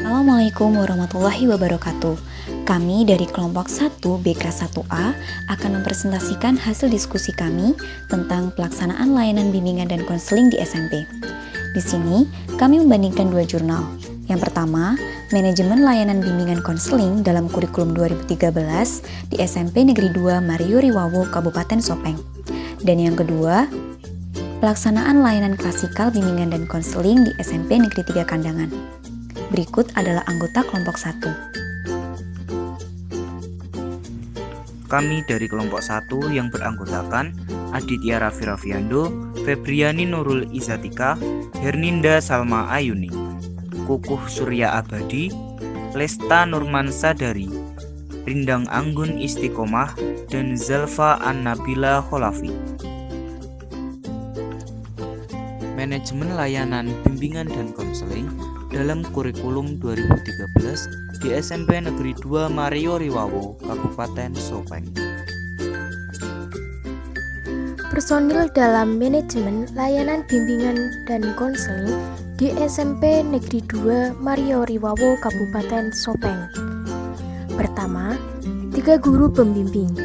Assalamualaikum warahmatullahi wabarakatuh. Kami dari kelompok 1 BK1A akan mempresentasikan hasil diskusi kami tentang pelaksanaan layanan bimbingan dan konseling di SMP. Di sini, kami membandingkan dua jurnal. Yang pertama, Manajemen Layanan Bimbingan Konseling dalam Kurikulum 2013 di SMP Negeri 2 Mario Riwawo, Kabupaten Sopeng. Dan yang kedua, Pelaksanaan Layanan Klasikal Bimbingan dan Konseling di SMP Negeri 3 Kandangan. Berikut adalah anggota kelompok 1. Kami dari kelompok 1 yang beranggotakan Aditya Raffi Raffiando, Febriani Nurul Izatika, Herninda Salma Ayuni, Kukuh Surya Abadi, Lesta Nurman Sadari, Rindang Anggun Istiqomah, dan Zalfa An-Nabila Kholafi. Manajemen Layanan Bimbingan dan Konseling dalam Kurikulum 2013 di SMP Negeri 2 Mario Riwawo, Kabupaten Sopeng. Personil dalam Manajemen Layanan Bimbingan dan Konseling di SMP Negeri 2 Mario Riwawo, Kabupaten Sopeng. Pertama, 3 guru pembimbing.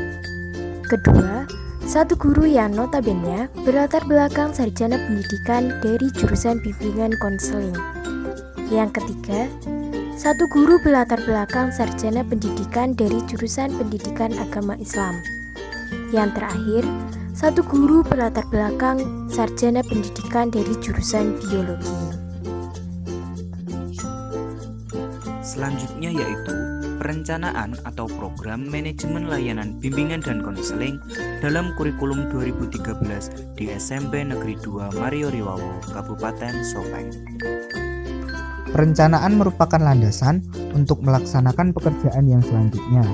Kedua, 1 guru yang notabene berlatar belakang sarjana pendidikan dari jurusan bimbingan konseling. Yang ketiga, 1 guru berlatar belakang sarjana pendidikan dari jurusan pendidikan agama Islam. Yang terakhir, 1 guru berlatar belakang sarjana pendidikan dari jurusan biologi. Selanjutnya yaitu perencanaan atau program manajemen layanan bimbingan dan konseling dalam Kurikulum 2013 di SMP Negeri 2 Mario Riwawo, Kabupaten Sopeng. Perencanaan merupakan landasan untuk melaksanakan pekerjaan yang selanjutnya.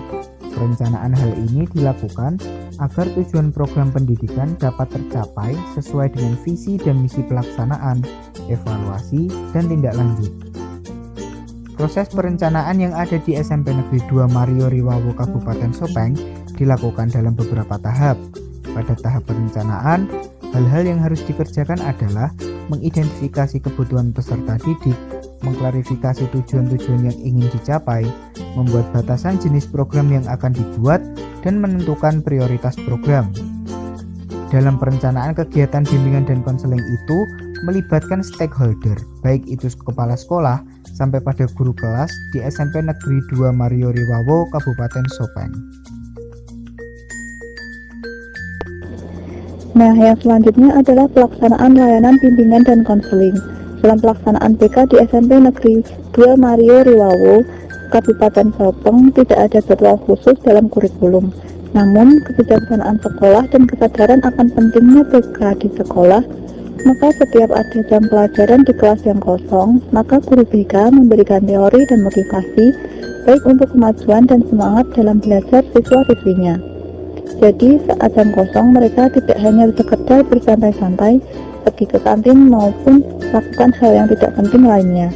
Perencanaan hal ini dilakukan agar tujuan program pendidikan dapat tercapai sesuai dengan visi dan misi pelaksanaan, evaluasi, dan tindak lanjut. Proses perencanaan yang ada di SMP Negeri 2 Mario Riwawo, Kabupaten Sopeng dilakukan dalam beberapa tahap. Pada tahap perencanaan, hal-hal yang harus dikerjakan adalah mengidentifikasi kebutuhan peserta didik, mengklarifikasi tujuan-tujuan yang ingin dicapai, membuat batasan jenis program yang akan dibuat, dan menentukan prioritas program. Dalam perencanaan kegiatan bimbingan dan konseling itu melibatkan stakeholder, baik itu kepala sekolah sampai pada guru kelas di SMP Negeri 2 Mario Riwawo, Kabupaten Sopeng. Nah, yang selanjutnya adalah pelaksanaan layanan bimbingan dan konseling. Dalam pelaksanaan BK di SMP Negeri 2 Mario Riwawo, Kabupaten Sopeng tidak ada jadwal khusus dalam kurikulum. Namun, kebijaksanaan sekolah dan kesadaran akan pentingnya BK di sekolah, maka setiap ada jam pelajaran di kelas yang kosong, maka guru BK memberikan teori dan motivasi baik untuk kemajuan dan semangat dalam belajar siswa-siswinya. Jadi, saat jam kosong mereka tidak hanya sekedar bersantai-santai, pergi ke kantin maupun lakukan hal yang tidak penting lainnya.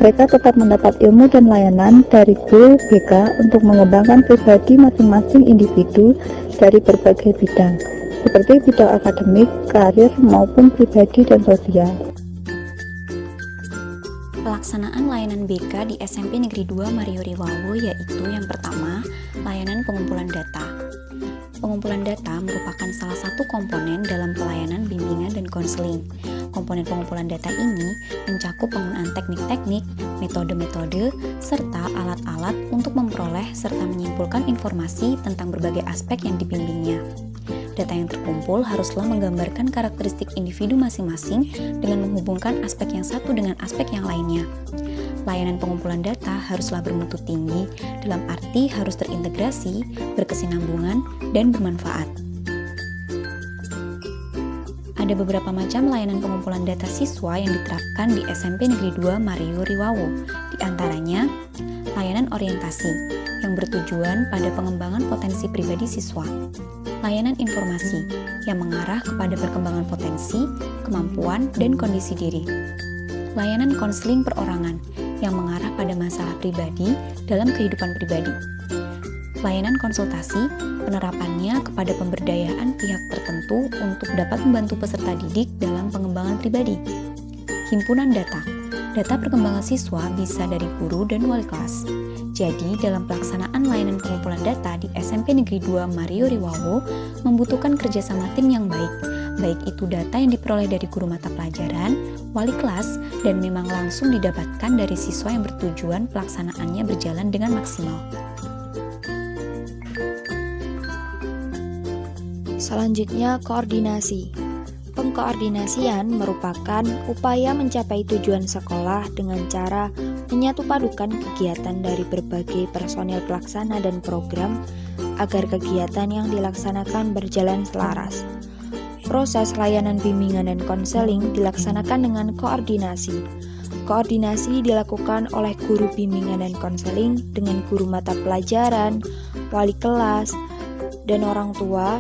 Mereka tetap mendapat ilmu dan layanan dari guru BK untuk mengembangkan pribadi masing-masing individu dari berbagai bidang, seperti bidang akademik, karir, maupun pribadi dan sosial. Pelaksanaan layanan BK di SMP Negeri 2 Mario Riwawo yaitu yang pertama, layanan pengumpulan data. Pengumpulan data merupakan salah satu komponen dalam pelayanan bimbingan dan konseling. Komponen pengumpulan data ini mencakup penggunaan teknik-teknik, metode-metode, serta alat-alat untuk memperoleh serta menyimpulkan informasi tentang berbagai aspek yang dibimbingnya. Data yang terkumpul haruslah menggambarkan karakteristik individu masing-masing dengan menghubungkan aspek yang satu dengan aspek yang lainnya. Layanan pengumpulan data haruslah bermutu tinggi, dalam arti harus terintegrasi, berkesinambungan, dan bermanfaat. Ada beberapa macam layanan pengumpulan data siswa yang diterapkan di SMP Negeri 2 Mario Riwawo. Di antaranya, layanan orientasi yang bertujuan pada pengembangan potensi pribadi siswa. Layanan informasi yang mengarah kepada perkembangan potensi, kemampuan, dan kondisi diri. Layanan konseling perorangan yang mengarah pada masalah pribadi dalam kehidupan pribadi. Layanan konsultasi, penerapannya kepada pemberdayaan pihak tertentu untuk dapat membantu peserta didik dalam pengembangan pribadi. Himpunan data, Data perkembangan siswa bisa dari guru dan wali kelas. Jadi, dalam pelaksanaan layanan pengumpulan data di SMP Negeri 2 Mario Riwawo membutuhkan kerjasama tim yang baik itu data yang diperoleh dari guru mata pelajaran, wali kelas, dan memang langsung didapatkan dari siswa yang bertujuan pelaksanaannya berjalan dengan maksimal. Selanjutnya, koordinasi. Pengkoordinasian merupakan upaya mencapai tujuan sekolah dengan cara menyatupadukan kegiatan dari berbagai personil pelaksana dan program agar kegiatan yang dilaksanakan berjalan selaras. Proses layanan bimbingan dan konseling dilaksanakan dengan koordinasi. Koordinasi dilakukan oleh guru bimbingan dan konseling dengan guru mata pelajaran, wali kelas, dan orang tua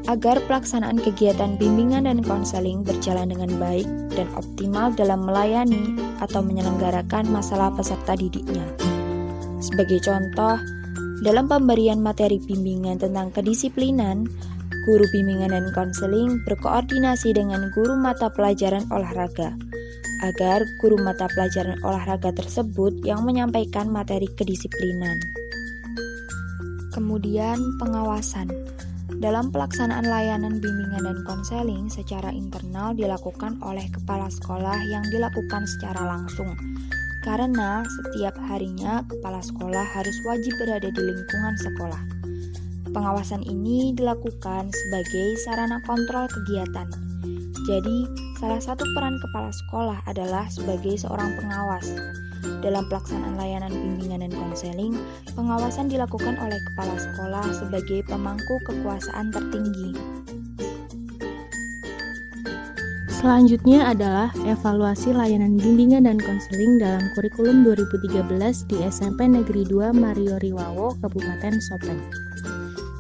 agar pelaksanaan kegiatan bimbingan dan konseling berjalan dengan baik dan optimal dalam melayani atau menyelenggarakan masalah peserta didiknya. Sebagai contoh, dalam pemberian materi bimbingan tentang kedisiplinan, guru bimbingan dan konseling berkoordinasi dengan guru mata pelajaran olahraga, agar guru mata pelajaran olahraga tersebut yang menyampaikan materi kedisiplinan. Kemudian, pengawasan. Dalam pelaksanaan layanan bimbingan dan konseling secara internal dilakukan oleh kepala sekolah yang dilakukan secara langsung, karena setiap harinya kepala sekolah harus wajib berada di lingkungan sekolah. Pengawasan ini dilakukan sebagai sarana kontrol kegiatan. Jadi, salah satu peran kepala sekolah adalah sebagai seorang pengawas. Dalam pelaksanaan layanan bimbingan dan konseling, pengawasan dilakukan oleh kepala sekolah sebagai pemangku kekuasaan tertinggi. Selanjutnya adalah evaluasi layanan bimbingan dan konseling dalam kurikulum 2013 di SMP Negeri 2 Mario Riwawo, Kabupaten Sopeng.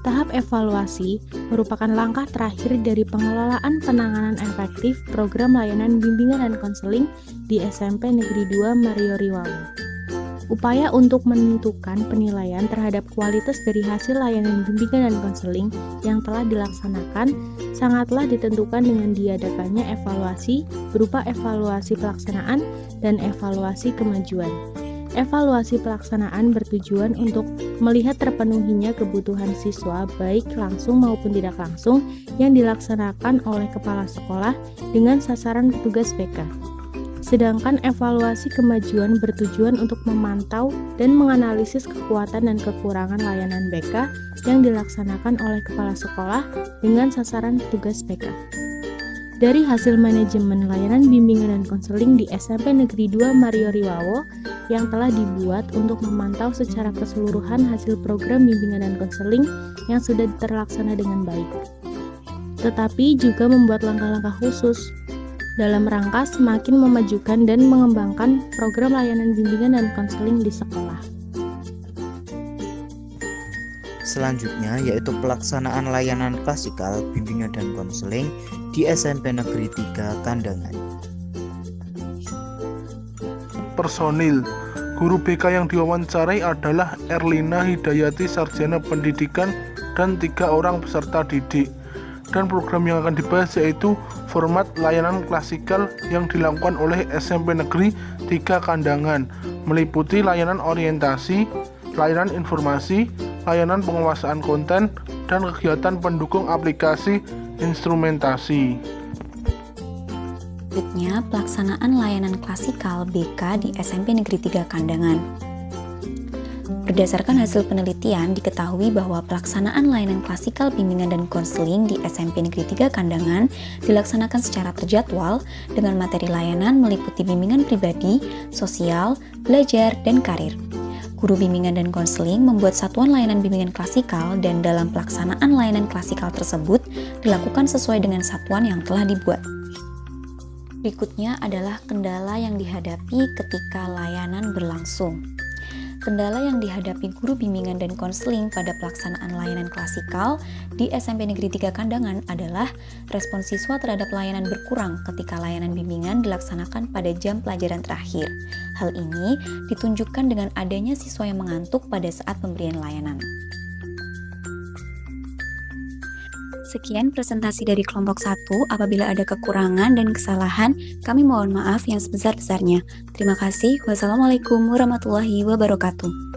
Tahap evaluasi merupakan langkah terakhir dari pengelolaan penanganan efektif program layanan bimbingan dan konseling di SMP Negeri 2 Mario Riwawo. Upaya untuk menentukan penilaian terhadap kualitas dari hasil layanan bimbingan dan konseling yang telah dilaksanakan sangatlah ditentukan dengan diadakannya evaluasi berupa evaluasi pelaksanaan dan evaluasi kemajuan. Evaluasi pelaksanaan bertujuan untuk melihat terpenuhinya kebutuhan siswa baik langsung maupun tidak langsung yang dilaksanakan oleh kepala sekolah dengan sasaran petugas BK. Sedangkan evaluasi kemajuan bertujuan untuk memantau dan menganalisis kekuatan dan kekurangan layanan BK yang dilaksanakan oleh kepala sekolah dengan sasaran petugas BK. Dari hasil manajemen layanan bimbingan dan konseling di SMP Negeri 2 Mario Riwawo yang telah dibuat untuk memantau secara keseluruhan hasil program bimbingan dan konseling yang sudah terlaksana dengan baik. Tetapi juga membuat langkah-langkah khusus dalam rangka semakin memajukan dan mengembangkan program layanan bimbingan dan konseling di sekolah. Selanjutnya yaitu pelaksanaan layanan klasikal bimbingan dan konseling di SMP Negeri 3 Kandangan. Personil. Guru BK yang diwawancarai adalah Erlina Hidayati, Sarjana Pendidikan, dan 3 orang peserta didik. Dan program yang akan dibahas yaitu format layanan klasikal yang dilakukan oleh SMP Negeri 3 Kandangan, meliputi layanan orientasi, layanan informasi, layanan penguasaan konten, dan kegiatan pendukung aplikasi instrumentasi. Selanjutnya, pelaksanaan layanan klasikal BK di SMP Negeri 3 Kandangan. Berdasarkan hasil penelitian, diketahui bahwa pelaksanaan layanan klasikal bimbingan dan konseling di SMP Negeri 3 Kandangan dilaksanakan secara terjadwal dengan materi layanan meliputi bimbingan pribadi, sosial, belajar, dan karir. Guru bimbingan dan konseling membuat satuan layanan bimbingan klasikal dan dalam pelaksanaan layanan klasikal tersebut dilakukan sesuai dengan satuan yang telah dibuat. Berikutnya adalah kendala yang dihadapi ketika layanan berlangsung. Kendala yang dihadapi guru bimbingan dan konseling pada pelaksanaan layanan klasikal di SMP Negeri 3 Kandangan adalah respon siswa terhadap layanan berkurang ketika layanan bimbingan dilaksanakan pada jam pelajaran terakhir. Hal ini ditunjukkan dengan adanya siswa yang mengantuk pada saat pemberian layanan. Sekian presentasi dari kelompok 1. Apabila ada kekurangan dan kesalahan, kami mohon maaf yang sebesar-besarnya. Terima kasih. Wassalamualaikum warahmatullahi wabarakatuh.